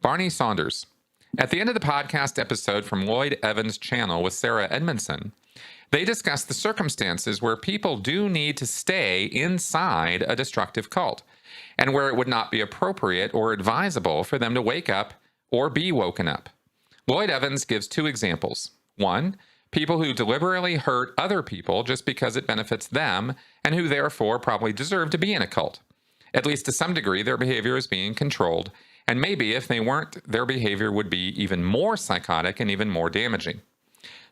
Barney Saunders. At the end of the podcast episode from Lloyd Evans' channel with Sarah Edmondson, they discuss the circumstances where people do need to stay inside a destructive cult, and where it would not be appropriate or advisable for them to wake up or be woken up. Lloyd Evans gives two examples. One, people who deliberately hurt other people just because it benefits them, and who therefore probably deserve to be in a cult. At least to some degree, their behavior is being controlled, and maybe if they weren't, their behavior would be even more psychotic and even more damaging.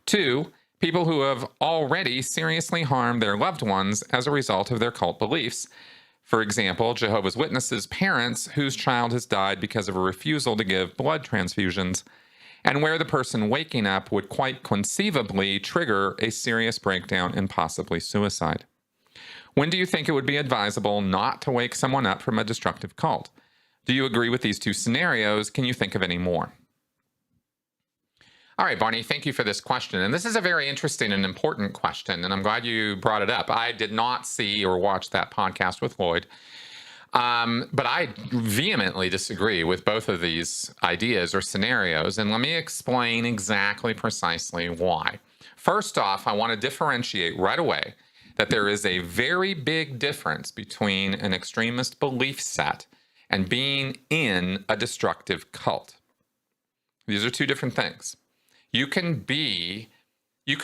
Two, people who have already seriously harmed their loved ones as a result of their cult beliefs. For example, Jehovah's Witnesses' parents whose child has died because of a refusal to give blood transfusions, and where the person waking up would quite conceivably trigger a serious breakdown and possibly suicide. When do you think it would be advisable not to wake someone up from a destructive cult? Do you agree with these two scenarios? Can you think of any more? All right, Barney, thank you for this question. And this is a very interesting and important question, and I'm glad you brought it up. I did not see or watch that podcast with Lloyd, but I vehemently disagree with both of these ideas or scenarios, and let me explain exactly precisely why. First off, I want to differentiate right away that there is a very big difference between an extremist belief set and being in a destructive cult. These are two different things. You can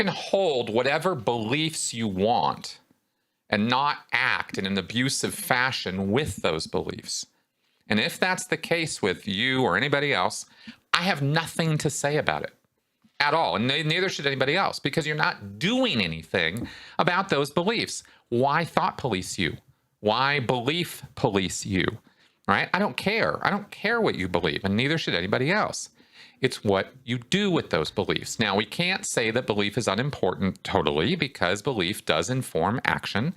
hold whatever beliefs you want and not act in an abusive fashion with those beliefs. And if that's the case with you or anybody else, I have nothing to say about it at all. And neither should anybody else, because you're not doing anything about those beliefs. Why thought police you? Why belief police you? Right? I don't care. I don't care what you believe, and neither should anybody else. It's what you do with those beliefs. Now, we can't say that belief is unimportant totally, because belief does inform action,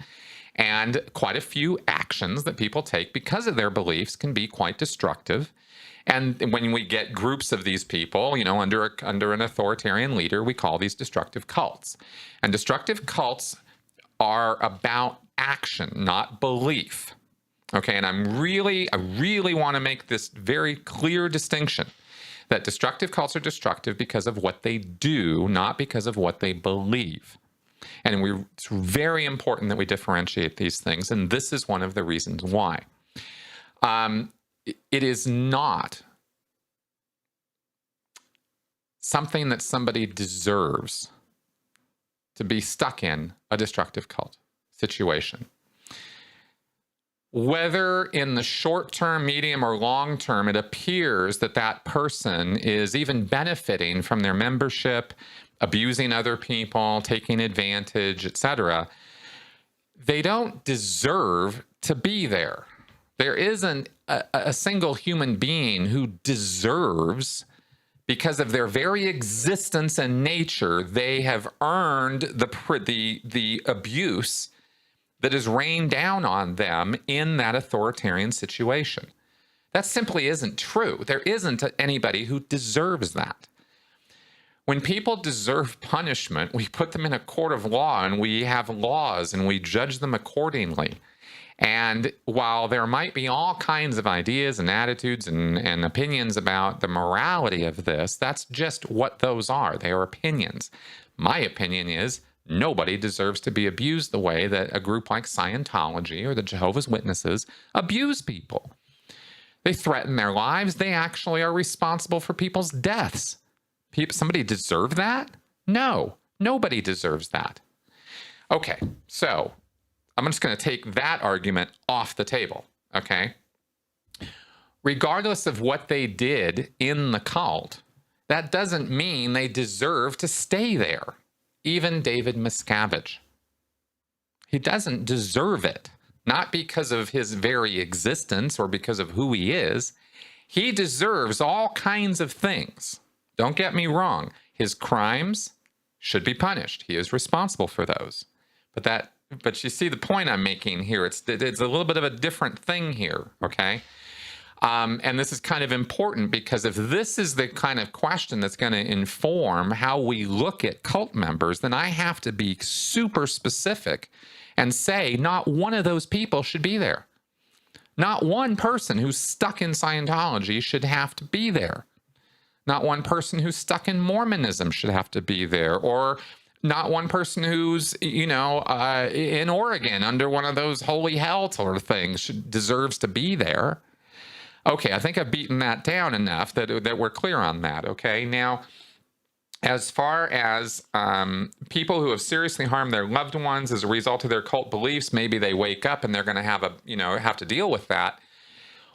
and quite a few actions that people take because of their beliefs can be quite destructive. And when we get groups of these people, under an authoritarian leader, we call these destructive cults. And destructive cults are about action, not belief. Okay, and I really want to make this very clear distinction that destructive cults are destructive because of what they do, not because of what they believe. And it's very important that we differentiate these things, and this is one of the reasons why. It is not something that somebody deserves to be stuck in a destructive cult situation. Whether in the short term, medium, or long term, it appears that that person is even benefiting from their membership, abusing other people, taking advantage, etc., they don't deserve to be there. There isn't a single human being who deserves, because of their very existence and nature, they have earned the abuse that is rained down on them in that authoritarian situation. That simply isn't true. There isn't anybody who deserves that. When people deserve punishment, we put them in a court of law, and we have laws, and we judge them accordingly. And while there might be all kinds of ideas and attitudes and opinions about the morality of this, that's just what those are. They are opinions. My opinion is nobody deserves to be abused the way that a group like Scientology or the Jehovah's Witnesses abuse people. They threaten their lives. They actually are responsible for people's deaths. Somebody deserve that? No, nobody deserves that. Okay, so I'm just going to take that argument off the table, okay? Regardless of what they did in the cult, that doesn't mean they deserve to stay there. Even David Miscavige. He doesn't deserve it, not because of his very existence or because of who he is. He deserves all kinds of things. Don't get me wrong. His crimes should be punished. He is responsible for those. But you see the point I'm making here. It's a little bit of a different thing here, okay? And this is kind of important, because if this is the kind of question that's going to inform how we look at cult members, then I have to be super specific and say not one of those people should be there. Not one person who's stuck in Scientology should have to be there. Not one person who's stuck in Mormonism should have to be there, or not one person who's, in Oregon under one of those holy hell sort of things deserves to be there. Okay, I think I've beaten that down enough that we're clear on that. Okay, now, as far as people who have seriously harmed their loved ones as a result of their cult beliefs, maybe they wake up and they're going to have to deal with that.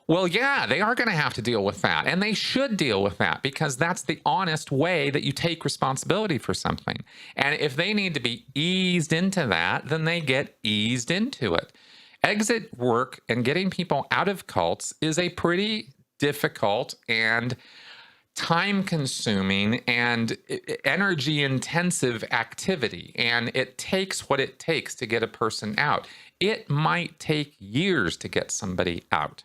Well, yeah, they are going to have to deal with that, and they should deal with that, because that's the honest way that you take responsibility for something. And if they need to be eased into that, then they get eased into it. Exit work and getting people out of cults is a pretty difficult and time-consuming and energy-intensive activity, and it takes what it takes to get a person out. It might take years to get somebody out.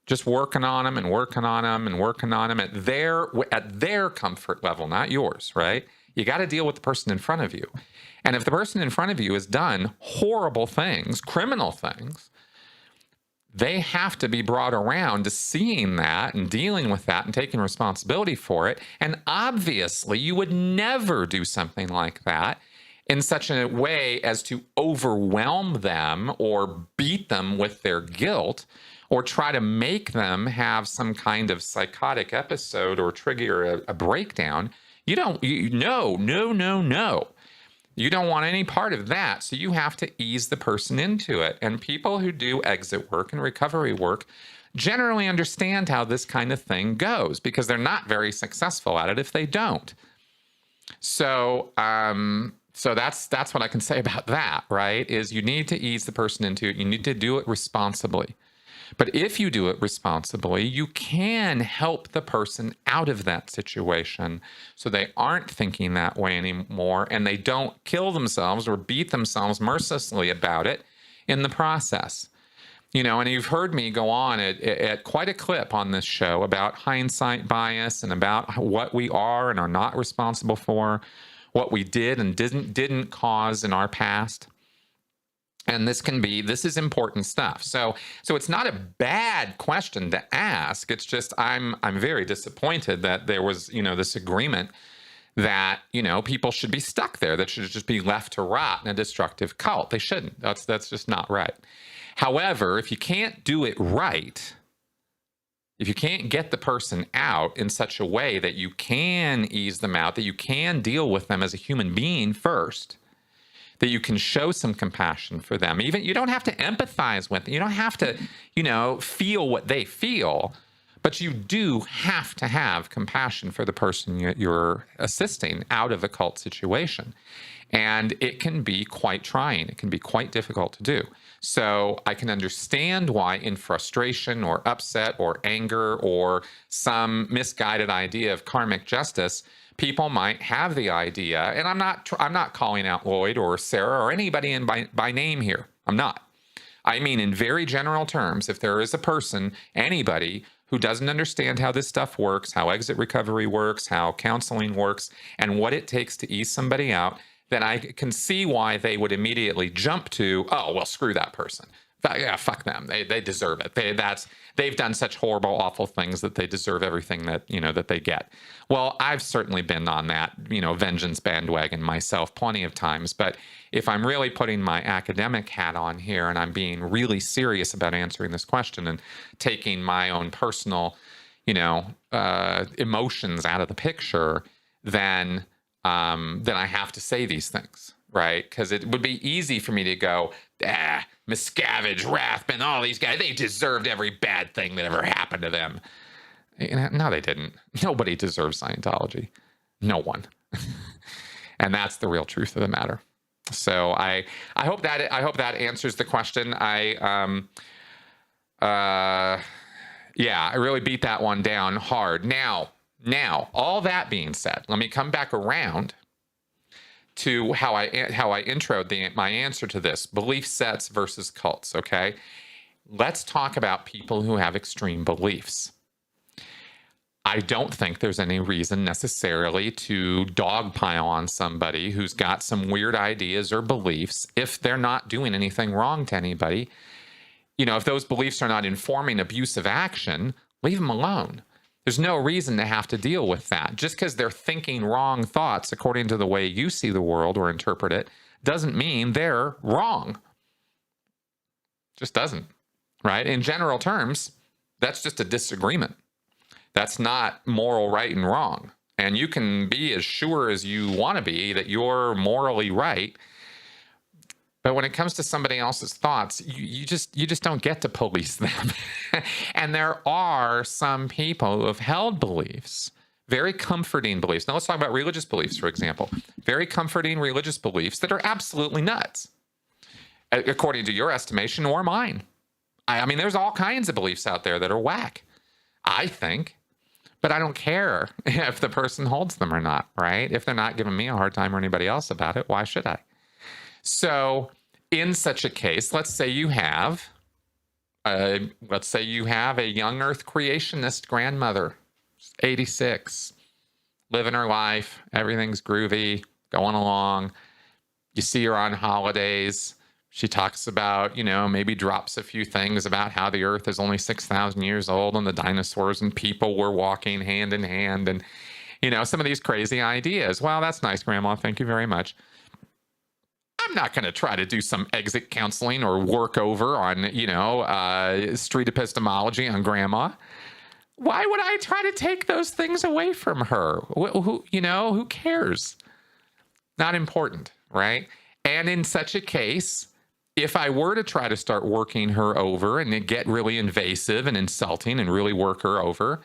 Just working on them and working on them and working on them at their comfort level, not yours, right? You got to deal with the person in front of you. And if the person in front of you has done horrible things, criminal things, they have to be brought around to seeing that and dealing with that and taking responsibility for it. And obviously, you would never do something like that in such a way as to overwhelm them or beat them with their guilt, or try to make them have some kind of psychotic episode or trigger a breakdown. No. You don't want any part of that. So you have to ease the person into it. And people who do exit work and recovery work generally understand how this kind of thing goes, because they're not very successful at it if they don't. So that's what I can say about that, right? Is you need to ease the person into it. You need to do it responsibly. But if you do it responsibly, you can help the person out of that situation so they aren't thinking that way anymore, and they don't kill themselves or beat themselves mercilessly about it in the process. And you've heard me go on at quite a clip on this show about hindsight bias and about what we are and are not responsible for, what we did and didn't cause in our past. And this is important stuff. So it's not a bad question to ask. It's just I'm very disappointed that there was, this agreement that, people should be stuck there, that should just be left to rot in a destructive cult. They shouldn't. That's just not right. However, if you can't do it right, if you can't get the person out in such a way that you can ease them out, that you can deal with them as a human being first, that you can show some compassion for them. Even you don't have to empathize with them. You don't have to, feel what they feel, but you do have to have compassion for the person you're assisting out of a cult situation. And it can be quite trying. It can be quite difficult to do. So I can understand why in frustration or upset or anger or some misguided idea of karmic justice, people might have the idea, and I'm not calling out Lloyd or Sarah or anybody by name here. I'm not. I mean, in very general terms, if there is a person, anybody who doesn't understand how this stuff works, how exit recovery works, how counseling works, and what it takes to ease somebody out, then I can see why they would immediately jump to, oh, well, screw that person. Yeah, fuck them. They deserve it. They've done such horrible, awful things that they deserve everything that that they get. Well, I've certainly been on that vengeance bandwagon myself plenty of times. But if I'm really putting my academic hat on here and I'm being really serious about answering this question and taking my own personal emotions out of the picture, then I have to say these things, right? Because it would be easy for me to go, Miscavige, Rathbun, all these guys, they deserved every bad thing that ever happened to them. No, they didn't. Nobody deserves Scientology. No one. And that's the real truth of the matter. So I hope that answers the question. I really beat that one down hard. Now, all that being said, let me come back around to how I introed my answer to this: belief sets versus cults. Okay, let's talk about people who have extreme beliefs. I don't think there's any reason necessarily to dogpile on somebody who's got some weird ideas or beliefs if they're not doing anything wrong to anybody. if those beliefs are not informing abusive action, leave them alone. There's no reason to have to deal with that. Just because they're thinking wrong thoughts according to the way you see the world or interpret it doesn't mean they're wrong. Just doesn't, right? In general terms, that's just a disagreement. That's not moral right and wrong. And you can be as sure as you want to be that you're morally right. But when it comes to somebody else's thoughts, you just don't get to police them. And there are some people who have held beliefs, very comforting beliefs. Now let's talk about religious beliefs, for example. Very comforting religious beliefs that are absolutely nuts, according to your estimation or mine. I mean, there's all kinds of beliefs out there that are whack, I think. But I don't care if the person holds them or not, right? If they're not giving me a hard time or anybody else about it, why should I? So in such a case, let's say you have a young earth creationist grandmother, 86, living her life, everything's groovy, going along. You see her on holidays. She talks about, maybe drops a few things about how the earth is only 6,000 years old and the dinosaurs and people were walking hand in hand and, some of these crazy ideas. Well, that's nice, Grandma. Thank you very much. I'm not going to try to do some exit counseling or work over on, street epistemology on Grandma. Why would I try to take those things away from her? Who cares? Not important, right? And in such a case, if I were to try to start working her over and get really invasive and insulting and really work her over,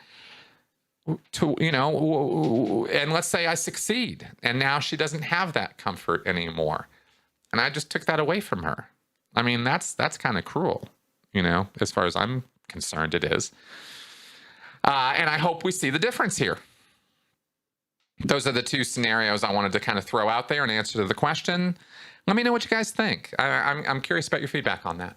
and let's say I succeed and now she doesn't have that comfort anymore. And I just took that away from her. I mean, that's kind of cruel, as far as I'm concerned, it is. And I hope we see the difference here. Those are the two scenarios I wanted to kind of throw out there in answer to the question. Let me know what you guys think. I'm curious about your feedback on that.